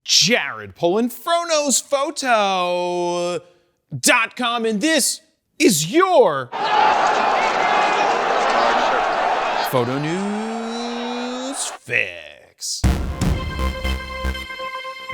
Jared Polin, FroKnowsPhoto.com, and this is your Photo News Fix.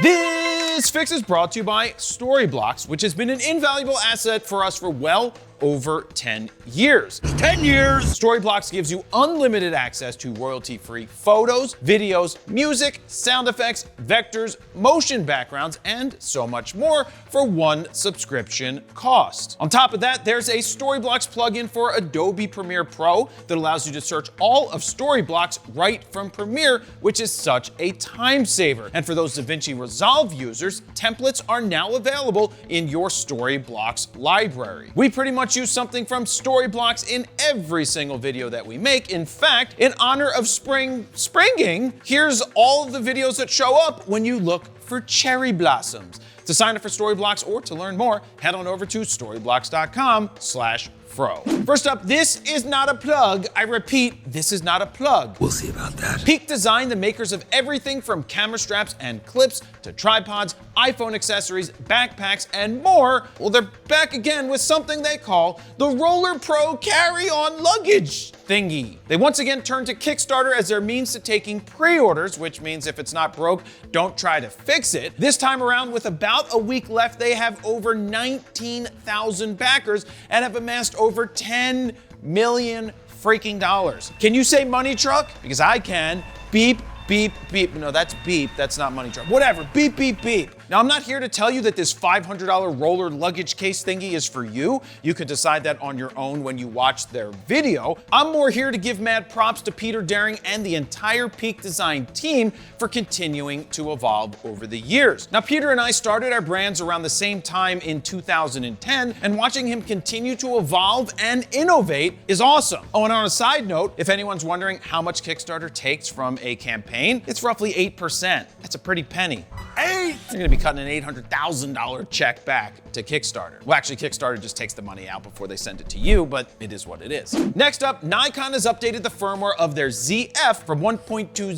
This fix is brought to you by Storyblocks, which has been an invaluable asset for us for well over 10 years. 10 years! Storyblocks gives you unlimited access to royalty-free photos, videos, music, sound effects, vectors, motion backgrounds, and so much more for one subscription cost. On top of that, there's a Storyblocks plugin for Adobe Premiere Pro that allows you to search all of Storyblocks right from Premiere, which is such a time saver. And for those DaVinci Resolve users, templates are now available in your Storyblocks library. We pretty much use something from Storyblocks in every single video that we make. In fact, in honor of springing, here's all the videos that show up when you look for cherry blossoms. To sign up for Storyblocks or to learn more, head on over to storyblocks.com/Fro. First up, this is not a plug. I repeat, this is not a plug. We'll see about that. Peak Design, the makers of everything from camera straps and clips to tripods, iPhone accessories, backpacks, and more, well, they're back again with something they call the Roller Pro carry-on luggage thingy. They once again turned to Kickstarter as their means to taking pre-orders, which means if it's not broke, don't try to fix it. This time around, with about a week left, they have over 19,000 backers and have amassed over $10 million freaking dollars. Can you say money truck? Because I can. Beep, beep, beep. No, that's beep. That's not money truck. Whatever. Beep, beep, beep. Now, I'm not here to tell you that this $500 roller luggage case thingy is for you. You can decide that on your own when you watch their video. I'm more here to give mad props to Peter Daring and the entire Peak Design team for continuing to evolve over the years. Now, Peter and I started our brands around the same time in 2010, and watching him continue to evolve and innovate is awesome. Oh, and on a side note, if anyone's wondering how much Kickstarter takes from a campaign, it's roughly 8%. That's a pretty penny. You're gonna be cutting an $800,000 check back to Kickstarter. Well, actually, Kickstarter just takes the money out before they send it to you, but it is what it is. Next up, Nikon has updated the firmware of their Zf from 1.20 to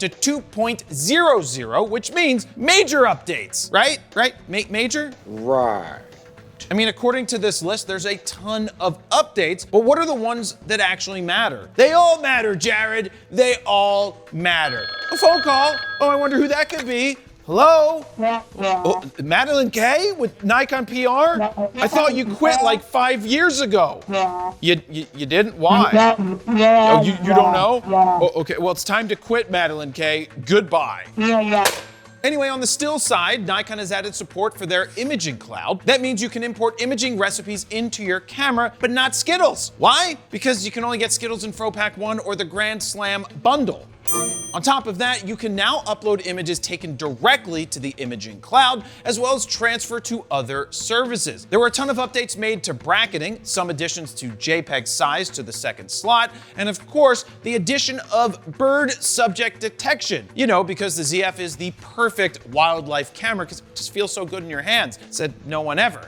2.00, which means major updates, right? Major? Right. I mean, according to this list, there's a ton of updates, but what are the ones that actually matter? They all matter, Jared. They all matter. A phone call. Oh, I wonder who that could be. Hello? Oh, Madeline Kay with Nikon PR? I thought you quit like 5 years ago. You didn't? Why? Oh, you don't know? Oh, okay, well, it's time to quit, Madeline Kay. Goodbye. Anyway, on the still side, Nikon has added support for their imaging cloud. That means you can import imaging recipes into your camera, but not Skittles. Why? Because you can only get Skittles in FroPack 1 or the Grand Slam bundle. On top of that, you can now upload images taken directly to the imaging cloud, as well as transfer to other services. There were a ton of updates made to bracketing, some additions to JPEG size to the second slot, and of course, the addition of bird subject detection. You know, because the Zf is the perfect wildlife camera because it just feels so good in your hands, said no one ever.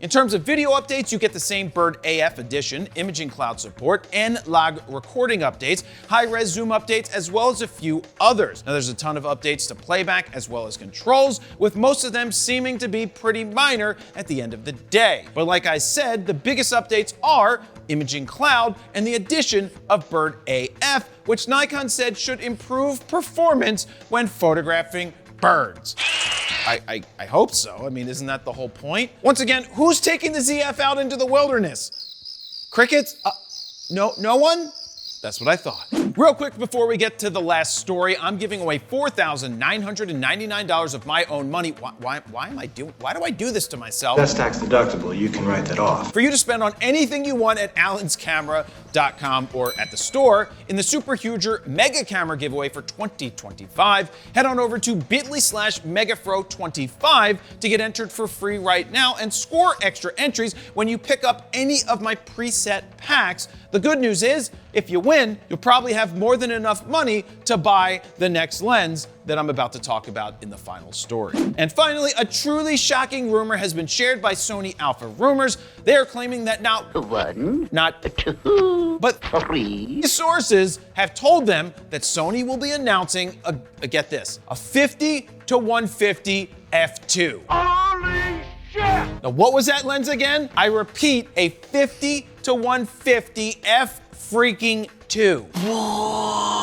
In terms of video updates, you get the same Bird AF edition, imaging cloud support, N-Log recording updates, high-res zoom updates, as well as a few others. Now, there's a ton of updates to playback as well as controls, with most of them seeming to be pretty minor at the end of the day. But like I said, the biggest updates are imaging cloud and the addition of Bird AF, which Nikon said should improve performance when photographing birds. I hope so. I mean, isn't that the whole point? Once again, who's taking the Zf out into the wilderness? Crickets? No one? That's what I thought. Real quick before we get to the last story, I'm giving away $4,999 of my own money. Why do I do this to myself? That's tax deductible. You can write that off. For you to spend on anything you want at allenscamera.com or at the store in the Super Huger Mega Camera giveaway for 2025. Head on over to bit.ly/megafro25 to get entered for free right now and score extra entries when you pick up any of my preset packs. The good news is, if you win, you'll probably have more than enough money to buy the next lens that I'm about to talk about in the final story. And finally, a truly shocking rumor has been shared by Sony Alpha Rumors. They are claiming that not one, not two, but three sources have told them that Sony will be announcing get this, a 50 to 150 f2. Holy shit! Now, what was that lens again? I repeat, a 50 to 150 f2.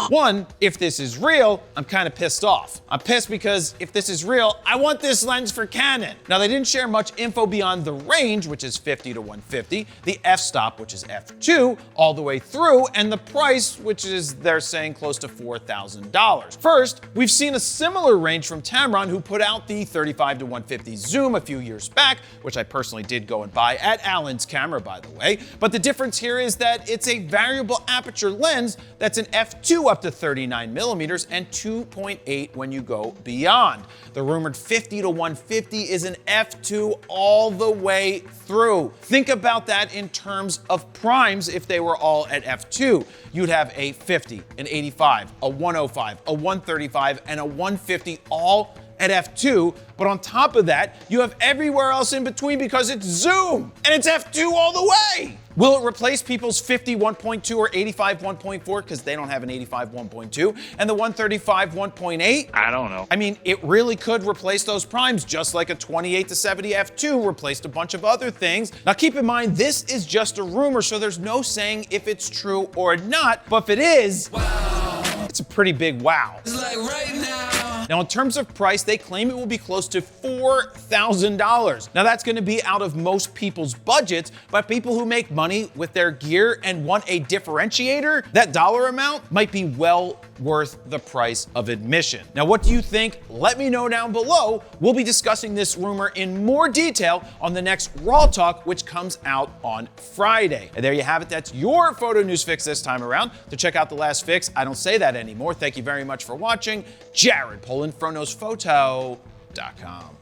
One, if this is real, I'm kind of pissed off. I'm pissed because if this is real, I want this lens for Canon. Now, they didn't share much info beyond the range, which is 50 to 150, the f-stop, which is f2, all the way through, and the price, which is, they're saying, close to $4,000. First, we've seen a similar range from Tamron, who put out the 35 to 150 zoom a few years back, which I personally did go and buy at Alan's Camera, by the way. But the difference here is that it's a variable aperture lens that's an f2 up to 39 millimeters and 2.8 when you go beyond. The rumored 50 to 150 is an f2 all the way through. Think about that in terms of primes. If they were all at f2, you'd have a 50, an 85, a 105, a 135, and a 150 all at f2, but on top of that, you have everywhere else in between because it's zoom, and it's f2 all the way. Will it replace people's 50 1.2 or 85 1.4 because they don't have an 85 1.2 and the 135 1.8? I don't know. I mean, it really could replace those primes just like a 28 to 70 f2 replaced a bunch of other things. Now keep in mind, this is just a rumor, so there's no saying if it's true or not, but if it is, wow, it's a pretty big wow. It's like right now. Now, in terms of price, they claim it will be close to $4,000. Now, that's gonna be out of most people's budgets, but people who make money with their gear and want a differentiator, that dollar amount might be well worth the price of admission. Now, what do you think? Let me know down below. We'll be discussing this rumor in more detail on the next Raw Talk, which comes out on Friday. And there you have it. That's your photo news fix this time around. To check out the last fix, I don't say that anymore. Thank you very much for watching. Jared Polin, FroKnowsPhoto.com.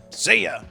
See ya.